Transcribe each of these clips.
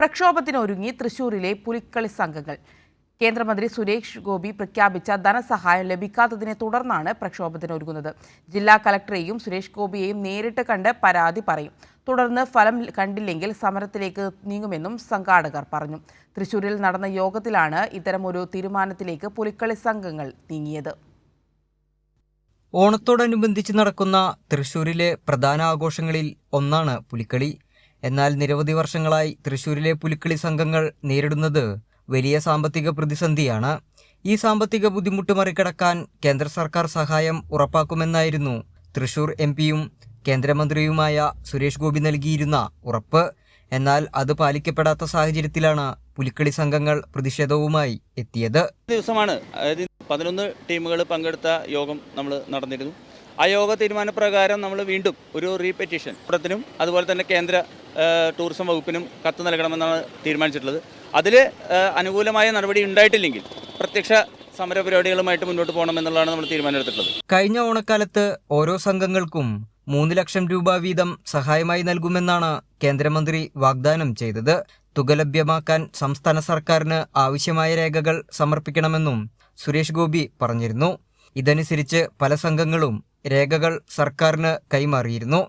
പ്രക്ഷോഭത്തിനൊരുങ്ങി തൃശൂരിലെ പുലിക്കളി സംഘങ്ങൾ. കേന്ദ്രമന്ത്രി സുരേഷ് ഗോപി പ്രഖ്യാപിച്ച ധനസഹായം ലഭിക്കാത്തതിനെ തുടർന്നാണ് പ്രക്ഷോഭത്തിനൊരുങ്ങുന്നത്. ജില്ലാ കലക്ടറെയും സുരേഷ് ഗോപിയെയും നേരിട്ട് കണ്ട് പരാതി പറയും. തുടർന്ന് ഫലം കണ്ടില്ലെങ്കിൽ സമരത്തിലേക്ക് നീങ്ങുമെന്നും സംഘാടകർ പറഞ്ഞു. തൃശൂരിൽ നടന്ന യോഗത്തിലാണ് ഇത്തരമൊരു തീരുമാനത്തിലേക്ക് പുലിക്കളി സംഘങ്ങൾ നീങ്ങിയത്. ഓണത്തോടനുബന്ധിച്ച് നടക്കുന്ന തൃശൂരിലെ പ്രധാന ആഘോഷങ്ങളിൽ ഒന്നാണ് പുലിക്കളി. എന്നാൽ നിരവധി വർഷങ്ങളായി തൃശൂരിലെ പുലിക്കളി സംഘങ്ങൾ നേരിടുന്നത് വലിയ സാമ്പത്തിക പ്രതിസന്ധിയാണ്. ഈ സാമ്പത്തിക ബുദ്ധിമുട്ട് മറികടക്കാൻ കേന്ദ്ര സർക്കാർ സഹായം ഉറപ്പാക്കുമെന്നായിരുന്നു തൃശൂർ MP-യും കേന്ദ്രമന്ത്രിയുമായ സുരേഷ് ഗോപി നൽകിയിരുന്ന ഉറപ്പ്. എന്നാൽ അത് പാലിക്കപ്പെടാത്ത സാഹചര്യത്തിലാണ് പുലിക്കളി സംഘങ്ങൾ പ്രതിഷേധവുമായി എത്തിയത്. ദിവസമാണ് 11 ടീമുകൾ പങ്കെടുത്ത യോഗം നമ്മൾ നടന്നിരുന്നു. ആ യോഗ തീരുമാനപ്രകാരം നമ്മൾ വീണ്ടും ഒരു റീപെറ്റീഷൻ ത്തിനും അതുപോലെ തന്നെ കേന്ദ്ര ടൂറിസം വകുപ്പിനും കത്ത് നൽകണമെന്നാണ് തീരുമാനിച്ചിട്ടുള്ളത്. അതിൽ അനുകൂലമായ നടപടി ഉണ്ടായിട്ടില്ലെങ്കിൽ പ്രത്യക്ഷ സമര പരിപാടികളുമായിട്ട് മുന്നോട്ട് പോകണമെന്നുള്ളതാണ് നമ്മൾ തീരുമാനമെടുത്തിട്ടുള്ളത്. കഴിഞ്ഞ ഓണക്കാലത്ത് ഓരോ സംഘങ്ങൾക്കും 3 ലക്ഷം രൂപ വീതം സഹായമായി നൽകുമെന്നാണ് കേന്ദ്രമന്ത്രി വാഗ്ദാനം ചെയ്തത്. തുക ലഭ്യമാക്കാൻ സംസ്ഥാന സർക്കാരിന് ആവശ്യമായ രേഖകൾ സമർപ്പിക്കണമെന്നും സുരേഷ് ഗോപി പറഞ്ഞിരുന്നു. ഇതനുസരിച്ച് പല സംഘങ്ങളും രേഖകൾ സർക്കാരിന് കൈമാറിയിരുന്നു.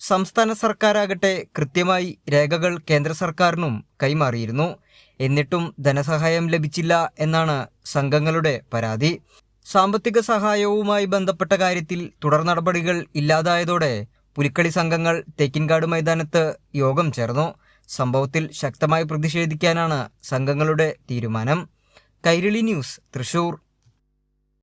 സംസ്ഥാന സർക്കാരാകട്ടെ കൃത്യമായി രേഖകൾ കേന്ദ്ര സർക്കാരിനും കൈമാറിയിരുന്നു. എന്നിട്ടും ധനസഹായം ലഭിച്ചില്ല എന്നാണ് സംഘങ്ങളുടെ പരാതി. സാമ്പത്തിക സഹായവുമായി ബന്ധപ്പെട്ട കാര്യത്തിൽ തുടർ നടപടികൾ ഇല്ലാതായതോടെ പുലിക്കളി സംഘങ്ങൾ തേക്കിൻകാട് മൈതാനത്ത് യോഗം ചേർന്നു. സംഭവത്തിൽ ശക്തമായി പ്രതിഷേധിക്കാനാണ് സംഘങ്ങളുടെ തീരുമാനം. കൈരളി ന്യൂസ്, തൃശൂർ.